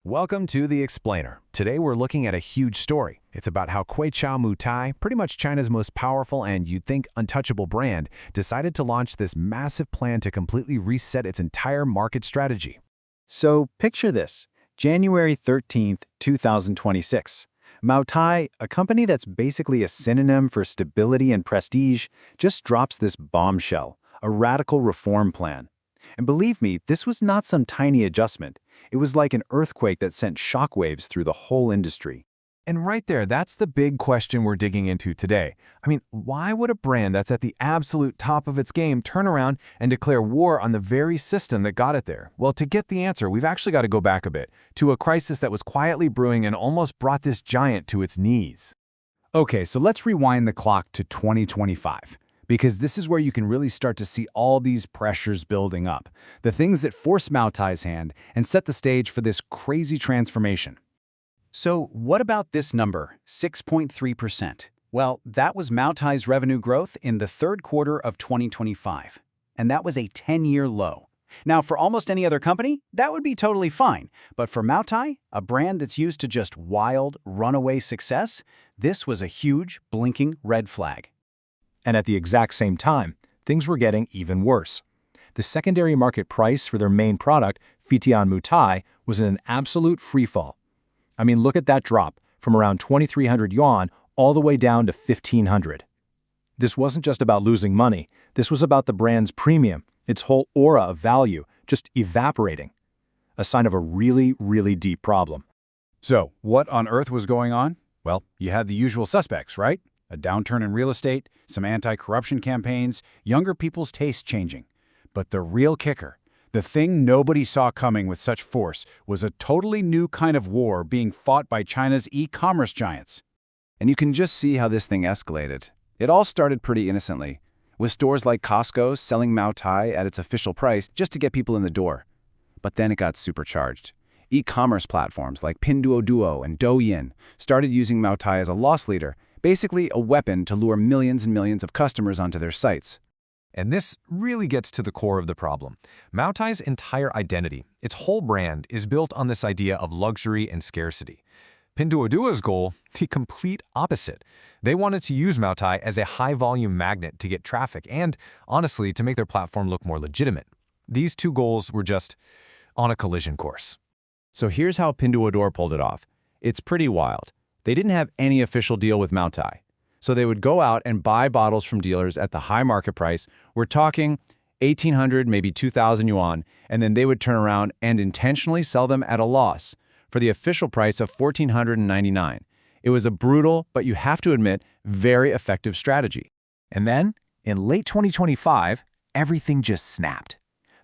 Welcome to The Explainer. Today we're looking at a huge story. It's about how Kweichow Moutai, pretty much China's most powerful and you'd think untouchable brand, decided to launch this massive plan to completely reset its entire market strategy. So picture this, January 13th, 2026. Moutai, a company that's basically a synonym for stability and prestige, just drops this bombshell, a radical reform plan. And believe me, this was not some tiny adjustment. It was like an earthquake that sent shockwaves through the whole industry. And right there, that's the big question we're digging into today. Why would a brand that's at the absolute top of its game turn around and declare war on the very system that got it there? Well, to get the answer, we've actually got to go back a bit, to a crisis that was quietly brewing and almost brought this giant to its knees. Okay, so let's rewind the clock to 2025. Because this is where you can really start to see all these pressures building up, the things that force Moutai's hand and set the stage for this crazy transformation. So what about this number, 6.3%? Well, that was Moutai's revenue growth in the third quarter of 2025, and that was a 10-year low. Now, for almost any other company, that would be totally fine, but for Moutai, a brand that's used to just wild, runaway success, this was a huge, blinking red flag. And at the exact same time, things were getting even worse. The secondary market price for their main product, Moutai, was in an absolute freefall. Look at that drop, from around 2,300 yuan all the way down to 1,500. This wasn't just about losing money. This was about the brand's premium, its whole aura of value, just evaporating. A sign of a really, really deep problem. So, what on earth was going on? Well, you had the usual suspects, right? A downturn in real estate, some anti-corruption campaigns, younger people's tastes changing. But the real kicker, the thing nobody saw coming with such force, was a totally new kind of war being fought by China's e-commerce giants. And you can just see how this thing escalated. It all started pretty innocently, with stores like Costco selling Moutai at its official price just to get people in the door. But then it got supercharged. E-commerce platforms like Pinduoduo and Douyin started using Moutai as a loss leader, basically a weapon to lure millions and millions of customers onto their sites. And this really gets to the core of the problem. Moutai's entire identity, its whole brand, is built on this idea of luxury and scarcity. Pinduoduo's goal, the complete opposite. They wanted to use Moutai as a high-volume magnet to get traffic and, honestly, to make their platform look more legitimate. These two goals were just on a collision course. So here's how Pinduoduo pulled it off. It's pretty wild. They didn't have any official deal with Moutai. So they would go out and buy bottles from dealers at the high market price. We're talking 1,800, maybe 2,000 yuan, and then they would turn around and intentionally sell them at a loss for the official price of 1,499. It was a brutal, but you have to admit, very effective strategy. And then, in late 2025, everything just snapped.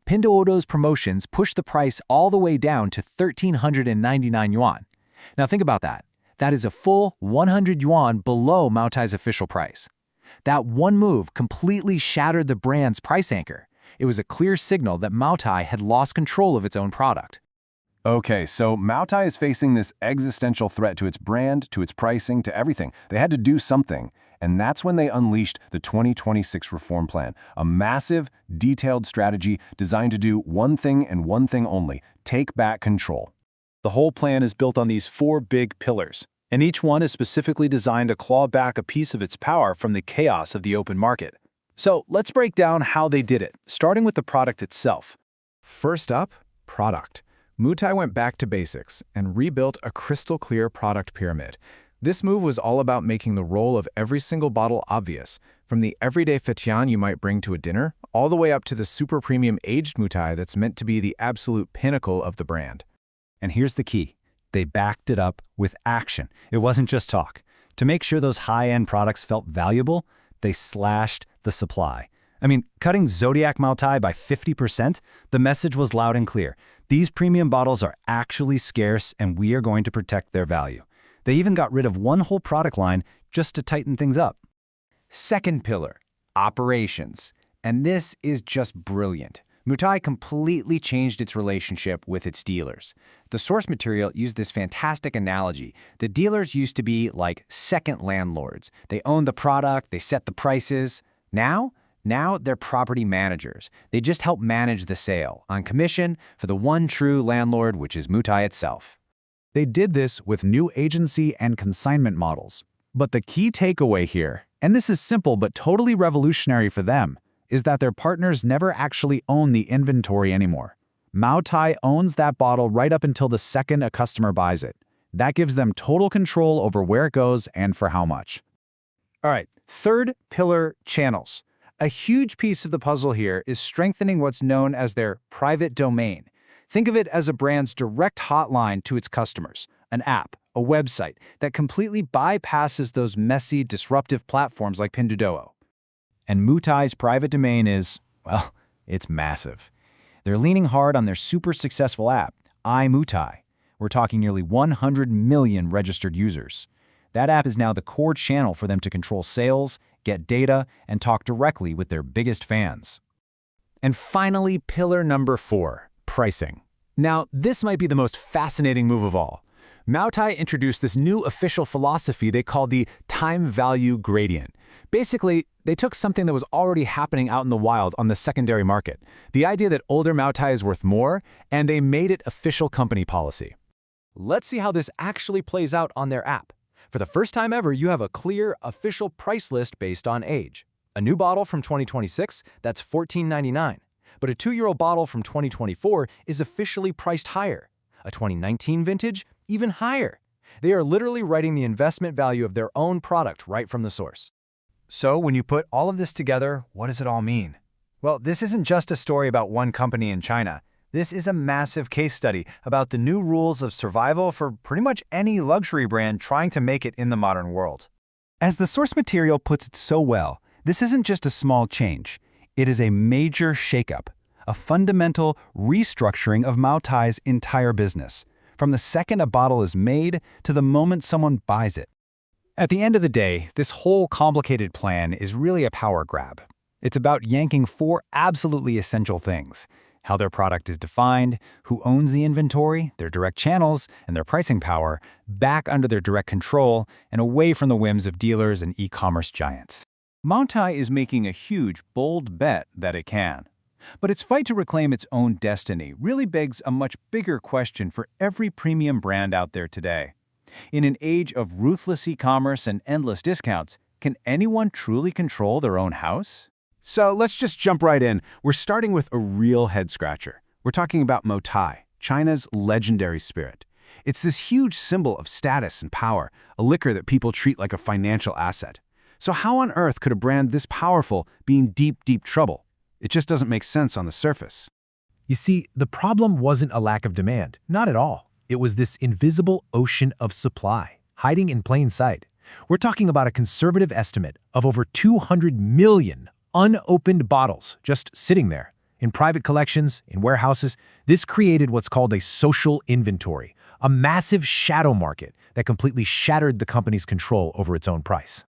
Pinduoduo's promotions pushed the price all the way down to 1,399 yuan. Now think about that. That is a full 100 yuan below Moutai's official price. That one move completely shattered the brand's price anchor. It was a clear signal that Moutai had lost control of its own product. Okay, so Moutai is facing this existential threat to its brand, to its pricing, to everything. They had to do something, and that's when they unleashed the 2026 Reform Plan, a massive, detailed strategy designed to do one thing and one thing only: take back control. The whole plan is built on these four big pillars, and each one is specifically designed to claw back a piece of its power from the chaos of the open market. So let's break down how they did it, starting with the product itself. First up, product. Moutai went back to basics and rebuilt a crystal-clear product pyramid. This move was all about making the role of every single bottle obvious, from the everyday fetian you might bring to a dinner, all the way up to the super premium aged Moutai that's meant to be the absolute pinnacle of the brand. And here's the key. They backed it up with action. It wasn't just talk. To make sure those high-end products felt valuable, they slashed the supply. Cutting Zodiac Moutai by 50%, the message was loud and clear. These premium bottles are actually scarce, and we are going to protect their value. They even got rid of one whole product line just to tighten things up. Second pillar, operations. And this is just brilliant. Moutai completely changed its relationship with its dealers. The source material used this fantastic analogy. The dealers used to be like second landlords. They owned the product, they set the prices. Now they're property managers. They just help manage the sale on commission for the one true landlord, which is Moutai itself. They did this with new agency and consignment models. But the key takeaway here, and this is simple but totally revolutionary for them, is that their partners never actually own the inventory anymore. Moutai owns that bottle right up until the second a customer buys it. That gives them total control over where it goes and for how much. All right, third pillar, channels. A huge piece of the puzzle here is strengthening what's known as their private domain. Think of it as a brand's direct hotline to its customers, an app, a website that completely bypasses those messy, disruptive platforms like Pinduoduo. And Moutai's private domain is, well, it's massive. They're leaning hard on their super successful app, iMoutai. We're talking nearly 100 million registered users. That app is now the core channel for them to control sales, get data, and talk directly with their biggest fans. And finally, pillar number 4, pricing. Now, this might be the most fascinating move of all. Moutai introduced this new official philosophy they call the time-value gradient. Basically, they took something that was already happening out in the wild on the secondary market, the idea that older Moutai is worth more, and they made it official company policy. Let's see how this actually plays out on their app. For the first time ever, you have a clear, official price list based on age. A new bottle from 2026, that's $14.99. But a 2-year-old bottle from 2024 is officially priced higher. A 2019 vintage, even higher. They are literally writing the investment value of their own product right from the source. So when you put all of this together, what does it all mean? Well, this isn't just a story about one company in China. This is a massive case study about the new rules of survival for pretty much any luxury brand trying to make it in the modern world. As the source material puts it so well, this isn't just a small change. It is a major shakeup, a fundamental restructuring of Moutai's entire business, from the second a bottle is made to the moment someone buys it. At the end of the day, this whole complicated plan is really a power grab. It's about yanking 4 absolutely essential things: how their product is defined, who owns the inventory, their direct channels, and their pricing power, back under their direct control and away from the whims of dealers and e-commerce giants. Moutai is making a huge, bold bet that it can. But its fight to reclaim its own destiny really begs a much bigger question for every premium brand out there today. In an age of ruthless e-commerce and endless discounts, can anyone truly control their own house? So let's just jump right in. We're starting with a real head-scratcher. We're talking about Moutai, China's legendary spirit. It's this huge symbol of status and power, a liquor that people treat like a financial asset. So how on earth could a brand this powerful be in deep, deep trouble? It just doesn't make sense on the surface. You see, the problem wasn't a lack of demand, not at all. It was this invisible ocean of supply, hiding in plain sight. We're talking about a conservative estimate of over 200 million unopened bottles just sitting there. In private collections, in warehouses, this created what's called a social inventory, a massive shadow market that completely shattered the company's control over its own price.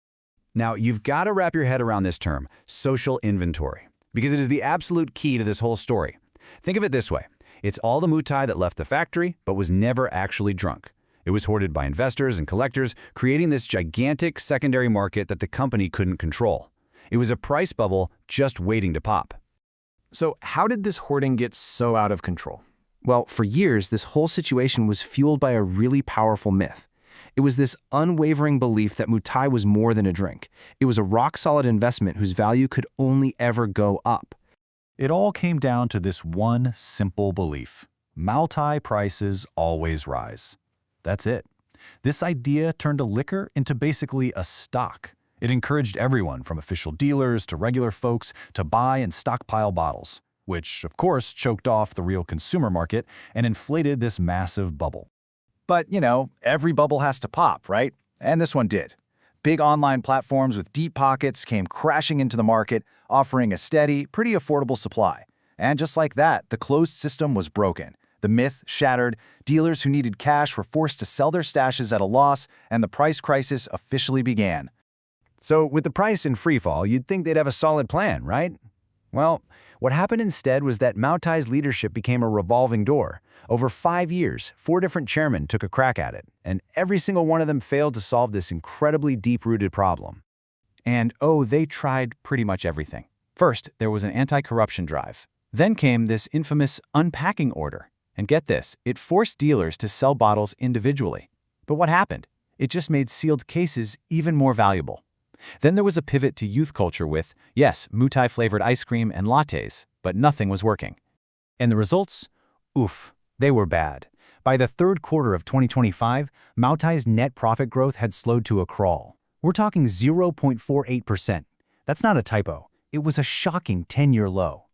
Now, you've got to wrap your head around this term, social inventory, because it is the absolute key to this whole story. Think of it this way. It's all the Moutai that left the factory but was never actually drunk. It was hoarded by investors and collectors, creating this gigantic secondary market that the company couldn't control. It was a price bubble just waiting to pop. So how did this hoarding get so out of control? Well, for years, this whole situation was fueled by a really powerful myth. It was this unwavering belief that Moutai was more than a drink. It was a rock-solid investment whose value could only ever go up. It all came down to this one simple belief: Moutai prices always rise. That's it. This idea turned a liquor into basically a stock. It encouraged everyone from official dealers to regular folks to buy and stockpile bottles, which, of course, choked off the real consumer market and inflated this massive bubble. But, every bubble has to pop, right? And this one did. Big online platforms with deep pockets came crashing into the market, offering a steady, pretty affordable supply. And just like that, the closed system was broken. The myth shattered, dealers who needed cash were forced to sell their stashes at a loss, and the price crisis officially began. So with the price in freefall, you'd think they'd have a solid plan, right? Well, what happened instead was that Moutai's leadership became a revolving door. Over 5 years, 4 different chairmen took a crack at it, and every single one of them failed to solve this incredibly deep-rooted problem. And they tried pretty much everything. First, there was an anti-corruption drive. Then came this infamous unpacking order. And get this, it forced dealers to sell bottles individually. But what happened? It just made sealed cases even more valuable. Then there was a pivot to youth culture with, yes, Moutai-flavored ice cream and lattes, but nothing was working. And the results? Oof, they were bad. By the third quarter of 2025, Moutai's net profit growth had slowed to a crawl. We're talking 0.48%. That's not a typo. It was a shocking 10-year low.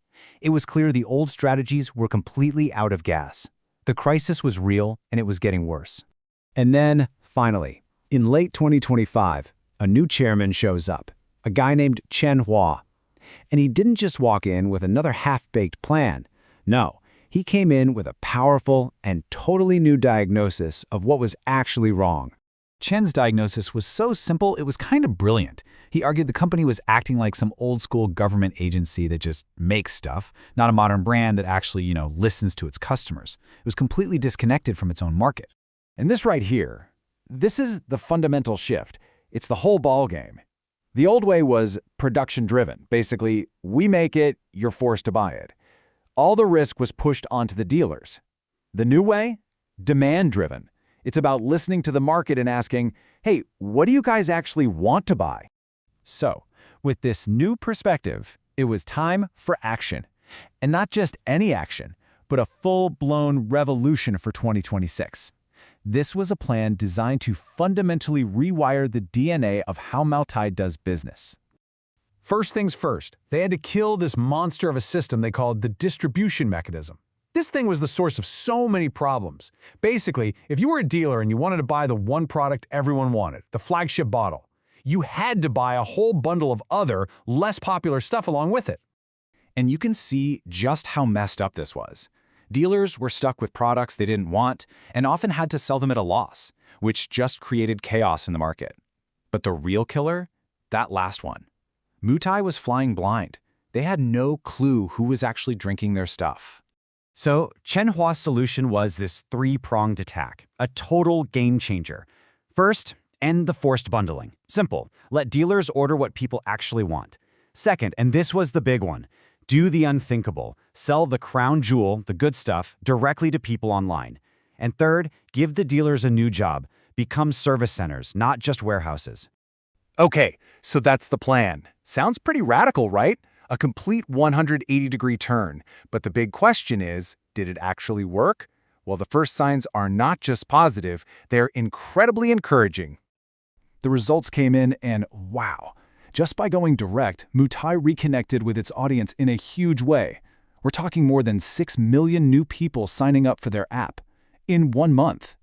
It was clear the old strategies were completely out of gas. The crisis was real, and it was getting worse. And then, finally, in late 2025, a new chairman shows up, a guy named Chen. And he didn't just walk in with another half-baked plan. No, he came in with a powerful and totally new diagnosis of what was actually wrong. Chen's diagnosis was so simple, it was kind of brilliant. He argued the company was acting like some old-school government agency that just makes stuff, not a modern brand that actually, listens to its customers. It was completely disconnected from its own market. And this right here, this is the fundamental shift. It's the whole ball game. The old way was production-driven. Basically, we make it, you're forced to buy it. All the risk was pushed onto the dealers. The new way? Demand-driven. It's about listening to the market and asking, hey, what do you guys actually want to buy? So, with this new perspective, it was time for action. And not just any action, but a full-blown revolution for 2026. This was a plan designed to fundamentally rewire the DNA of how Moutai does business. First things first, they had to kill this monster of a system they called the distribution mechanism. This thing was the source of so many problems. Basically, if you were a dealer and you wanted to buy the one product everyone wanted, the flagship bottle, you had to buy a whole bundle of other, less popular stuff along with it. And you can see just how messed up this was. Dealers were stuck with products they didn't want and often had to sell them at a loss, which just created chaos in the market. But the real killer? That last one. Moutai was flying blind. They had no clue who was actually drinking their stuff. So Chen Hua's solution was this three-pronged attack, a total game changer. First, end the forced bundling. Simple, let dealers order what people actually want. Second, and this was the big one, do the unthinkable. Sell the crown jewel, the good stuff, directly to people online. And third, give the dealers a new job. Become service centers, not just warehouses. Okay, so that's the plan. Sounds pretty radical, right? A complete 180-degree turn. But the big question is, did it actually work? Well, the first signs are not just positive, they're incredibly encouraging. The results came in and wow. Just by going direct, Moutai reconnected with its audience in a huge way. We're talking more than 6 million new people signing up for their app in 1 month.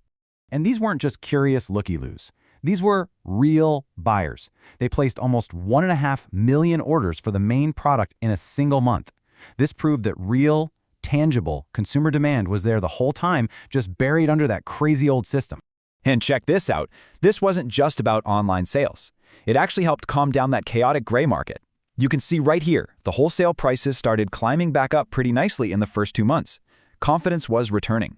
And these weren't just curious looky-loos. These were real buyers. They placed almost 1.5 million orders for the main product in a single month. This proved that real, tangible consumer demand was there the whole time, just buried under that crazy old system. And check this out. This wasn't just about online sales. It actually helped calm down that chaotic gray market. You can see right here, the wholesale prices started climbing back up pretty nicely in the first 2 months. Confidence was returning.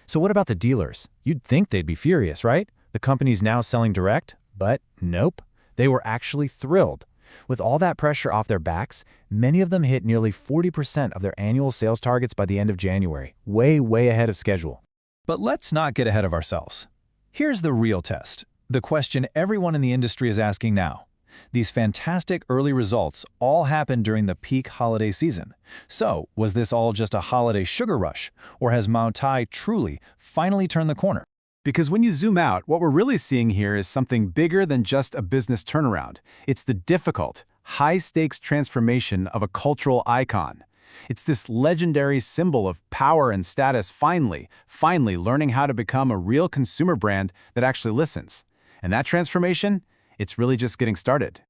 So what about the dealers? You'd think they'd be furious, right? The company's now selling direct, but nope. They were actually thrilled. With all that pressure off their backs, many of them hit nearly 40% of their annual sales targets by the end of January, way ahead of schedule. But let's not get ahead of ourselves. Here's the real test, the question everyone in the industry is asking now. These fantastic early results all happened during the peak holiday season. So, was this all just a holiday sugar rush, or has Moutai truly finally turned the corner? Because when you zoom out, what we're really seeing here is something bigger than just a business turnaround. It's the difficult, high-stakes transformation of a cultural icon. It's this legendary symbol of power and status finally learning how to become a real consumer brand that actually listens. And that transformation, it's really just getting started.